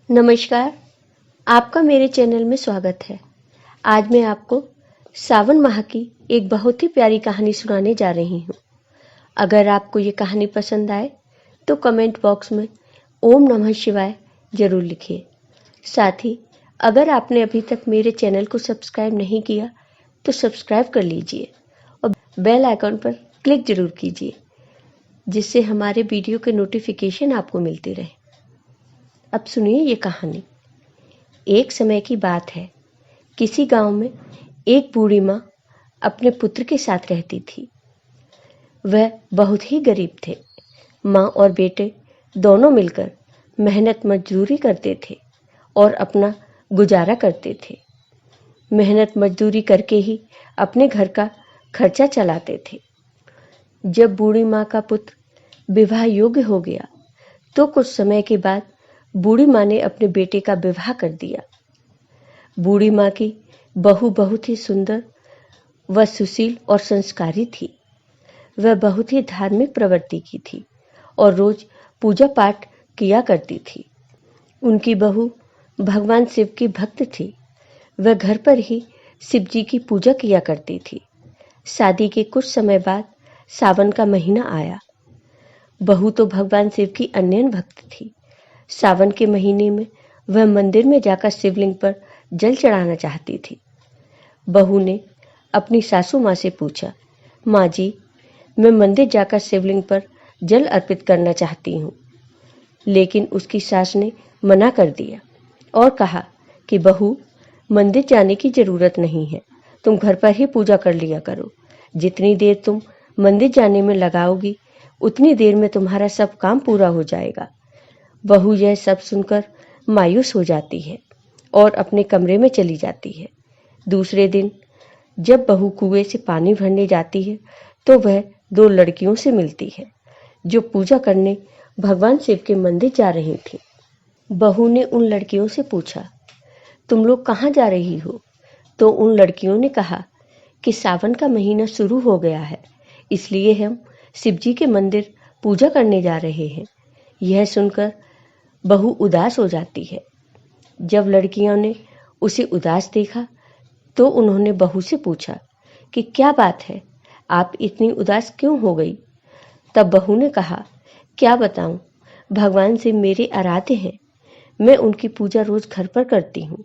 नमस्कार, आपका मेरे चैनल में स्वागत है। आज मैं आपको सावन माह की एक बहुत ही प्यारी कहानी सुनाने जा रही हूँ। अगर आपको ये कहानी पसंद आए तो कमेंट बॉक्स में ओम नमः शिवाय जरूर लिखिए। साथ ही अगर आपने अभी तक मेरे चैनल को सब्सक्राइब नहीं किया तो सब्सक्राइब कर लीजिए और बेल आइकॉन पर क्लिक जरूर कीजिए, जिससे हमारे वीडियो के नोटिफिकेशन आपको मिलते रहे। अब सुनिए ये कहानी। एक समय की बात है, किसी गांव में एक बूढ़ी माँ अपने पुत्र के साथ रहती थी। वह बहुत ही गरीब थे। माँ और बेटे दोनों मिलकर मेहनत मजदूरी करते थे और अपना गुजारा करते थे। मेहनत मजदूरी करके ही अपने घर का खर्चा चलाते थे। जब बूढ़ी माँ का पुत्र विवाह योग्य हो गया तो कुछ समय के बाद बूढ़ी माँ ने अपने बेटे का विवाह कर दिया। बूढ़ी माँ की बहू बहुत ही सुंदर व सुशील और संस्कारी थी। वह बहुत ही धार्मिक प्रवृत्ति की थी और रोज पूजा पाठ किया करती थी। उनकी बहू भगवान शिव की भक्त थी। वह घर पर ही शिव जी की पूजा किया करती थी। शादी के कुछ समय बाद सावन का महीना आया। बहू तो भगवान शिव की अनन्य भक्त थी। सावन के महीने में वह मंदिर में जाकर शिवलिंग पर जल चढ़ाना चाहती थी। बहू ने अपनी सासू माँ से पूछा, माँ जी, मैं मंदिर जाकर शिवलिंग पर जल अर्पित करना चाहती हूँ। लेकिन उसकी सास ने मना कर दिया और कहा कि बहू, मंदिर जाने की जरूरत नहीं है, तुम घर पर ही पूजा कर लिया करो। जितनी देर तुम मंदिर जाने में लगाओगी उतनी देर में तुम्हारा सब काम पूरा हो जाएगा। बहू यह सब सुनकर मायूस हो जाती है और अपने कमरे में चली जाती है। दूसरे दिन जब बहू कुएं से पानी भरने जाती है तो वह दो लड़कियों से मिलती है जो पूजा करने भगवान शिव के मंदिर जा रही थी। बहू ने उन लड़कियों से पूछा, तुम लोग कहाँ जा रही हो? तो उन लड़कियों ने कहा कि सावन का महीना शुरू हो गया है, इसलिए हम शिव जी के मंदिर पूजा करने जा रहे हैं। यह सुनकर बहू उदास हो जाती है। जब लड़कियों ने उसे उदास देखा तो उन्होंने बहू से पूछा कि क्या बात है, आप इतनी उदास क्यों हो गई? तब बहू ने कहा, क्या बताऊं, भगवान से मेरे आराध्य हैं। मैं उनकी पूजा रोज घर पर करती हूँ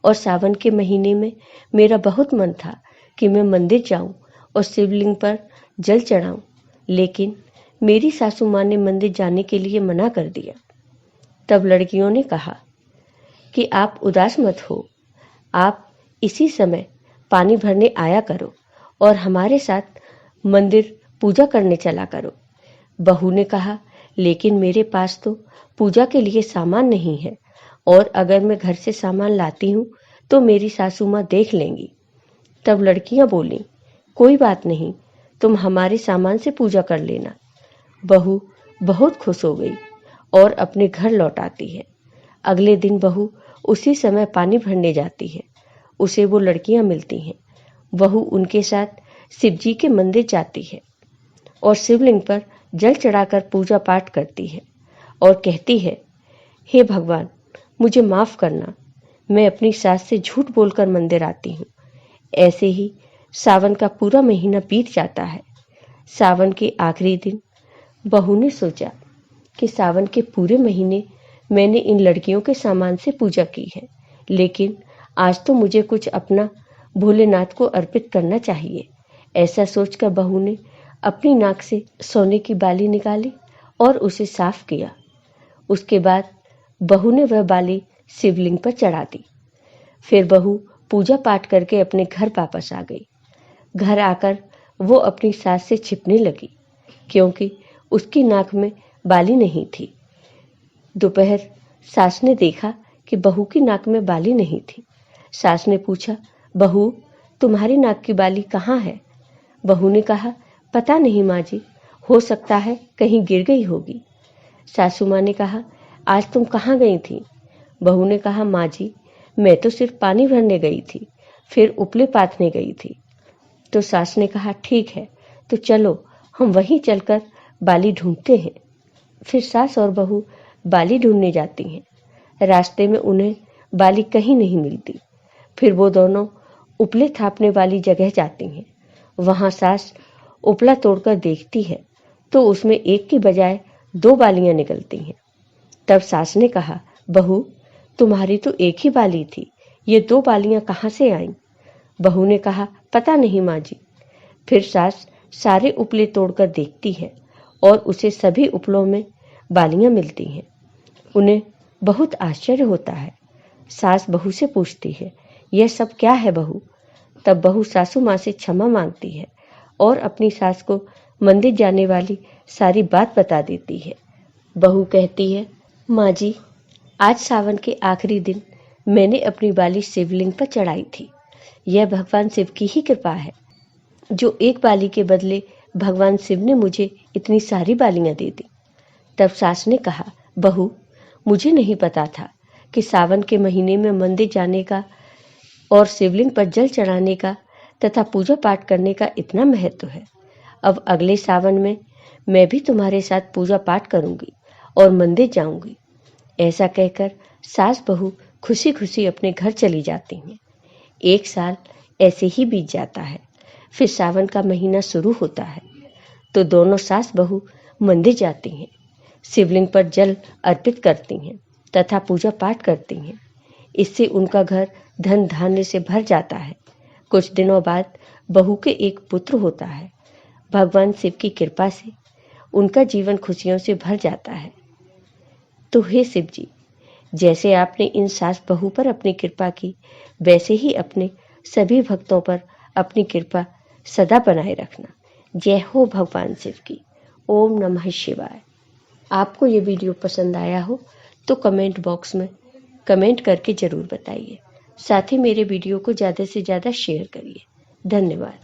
और सावन के महीने में मेरा बहुत मन था कि मैं मंदिर जाऊं और शिवलिंग पर जल चढ़ाऊं, लेकिन मेरी सासू माँ ने मंदिर जाने के लिए मना कर दिया। तब लड़कियों ने कहा कि आप उदास मत हो, आप इसी समय पानी भरने आया करो और हमारे साथ मंदिर पूजा करने चला करो। बहू ने कहा, लेकिन मेरे पास तो पूजा के लिए सामान नहीं है और अगर मैं घर से सामान लाती हूँ तो मेरी सासू माँ देख लेंगी। तब लड़कियां बोलीं, कोई बात नहीं, तुम हमारे सामान से पूजा कर लेना। बहू बहुत खुश हो गई और अपने घर लौट आती है। अगले दिन बहू उसी समय पानी भरने जाती है। उसे वो लड़कियां मिलती हैं। बहू उनके साथ शिव जी के मंदिर जाती है और शिवलिंग पर जल चढ़ाकर पूजा पाठ करती है और कहती है, हे भगवान, मुझे माफ करना, मैं अपनी सास से झूठ बोलकर मंदिर आती हूँ। ऐसे ही सावन का पूरा महीना बीत जाता है। सावन के आखिरी दिन बहू ने सोचा कि सावन के पूरे महीने मैंने इन लड़कियों के सामान से पूजा की है, लेकिन आज तो मुझे कुछ अपना भोलेनाथ को अर्पित करना चाहिए। ऐसा सोचकर बहू ने अपनी नाक से सोने की बाली निकाली और उसे साफ किया। उसके बाद बहू ने वह बाली शिवलिंग पर चढ़ा दी। फिर बहू पूजा पाठ करके अपने घर वापस आ गई। घर आकर वो अपनी सास से छिपने लगी क्योंकि उसकी नाक में बाली नहीं थी। दोपहर सास ने देखा कि बहू की नाक में बाली नहीं थी। सास ने पूछा, बहू, तुम्हारी नाक की बाली कहाँ है? बहू ने कहा, पता नहीं माँ जी, हो सकता है कहीं गिर गई होगी। सासू माँ ने कहा, आज तुम कहाँ गई थी? बहू ने कहा, माँ जी, मैं तो सिर्फ पानी भरने गई थी, फिर उपले पाथने गई थी। तो सास ने कहा, ठीक है, तो चलो हम वहीं चलकर बाली ढूंढते हैं। फिर सास और बहू बाली ढूंढने जाती हैं। रास्ते में उन्हें बाली कहीं नहीं मिलती। फिर वो दोनों उपले थापने वाली जगह जाती हैं। वहां सास उपला तोड़कर देखती है तो उसमें एक की बजाय 2 बालियां निकलती हैं। तब सास ने कहा, बहू, तुम्हारी तो एक ही बाली थी, ये 2 बालियां कहाँ से आईं? बहू ने कहा, पता नहीं माँ जी। फिर सास सारे उपले तोड़कर देखती है और उसे सभी उपलों में बालियां मिलती हैं। उन्हें बहुत आश्चर्य होता है। सास बहू से पूछती है, यह सब क्या है बहू? तब बहू सासू माँ से क्षमा मांगती है और अपनी सास को मंदिर जाने वाली सारी बात बता देती है। बहू कहती है, माँ जी, आज सावन के आखिरी दिन मैंने अपनी बाली शिवलिंग पर चढ़ाई थी। यह भगवान शिव की ही कृपा है, जो एक बाली के बदले भगवान शिव ने मुझे इतनी सारी बालियां दे दी। तब सास ने कहा, बहू, मुझे नहीं पता था कि सावन के महीने में मंदिर जाने का और शिवलिंग पर जल चढ़ाने का तथा पूजा पाठ करने का इतना महत्व है। अब अगले सावन में मैं भी तुम्हारे साथ पूजा पाठ करूंगी और मंदिर जाऊंगी। ऐसा कहकर सास बहू खुशी खुशी अपने घर चली जाती हैं। 1 साल ऐसे ही बीत जाता है। फिर सावन का महीना शुरू होता है तो दोनों सास बहू मंदिर जाती हैं, शिवलिंग पर जल अर्पित करती हैं तथा पूजा पाठ करती हैं। इससे उनका घर धन धान्य से भर जाता है। कुछ दिनों बाद बहू के एक पुत्र होता है। भगवान शिव की कृपा से उनका जीवन खुशियों से भर जाता है। तो हे शिव जी, जैसे आपने इन सास बहू पर अपनी कृपा की, वैसे ही अपने सभी भक्तों पर अपनी कृपा सदा बनाए रखना। जय हो भगवान शिव की। ओम नमः शिवाय। आपको ये वीडियो पसंद आया हो तो कमेंट बॉक्स में कमेंट करके ज़रूर बताइए। साथ ही मेरे वीडियो को ज़्यादा से ज़्यादा शेयर करिए। धन्यवाद।